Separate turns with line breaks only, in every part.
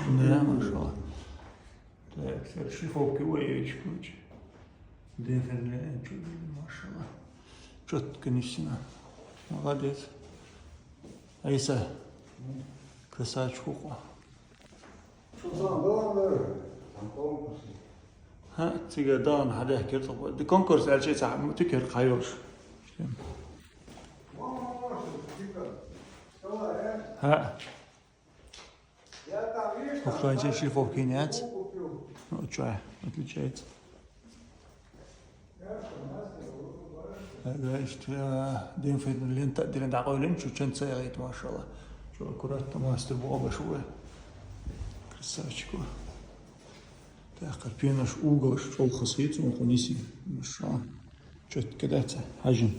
Да, ما شاء الله. Так, шлифовки воевичку. Деферли, ما شاء الله. Четко несена. Молодец. Айса, красавчик. ها تيجي دان هذا يحكي طب الكونكورس على شيء ساعة تكر خيوش ها وخلاص شيء فوق كينات وتشوي отличается هذا اشتري دين في اللي انت دين دعوالين شو كان سيارات ما شاء الله شو كرات ماستر بوابة شوية красавчику تأخر بيناش أوجا شغل خصيص وخنيسي مش شت كده حجم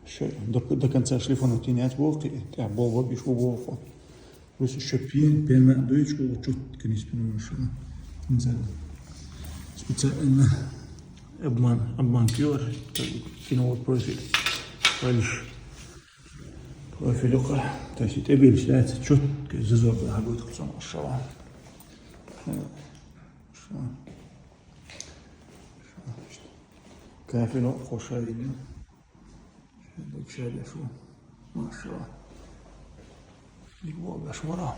شيء ده كان تشليفون وتينات بوقي تاع بابا بيشو بوقا بس الشبين بين ما دويش وشت كنيس بينو مش نزل سبيتزا أبمان كيور كينو بروفيل وليش بروفيل وقع تاشيت أبيل شلات شت كززور بحبوت خصوصا ما شاء الله كافلو خوشاییم شده شو ما شاء الله دیگه باش مرا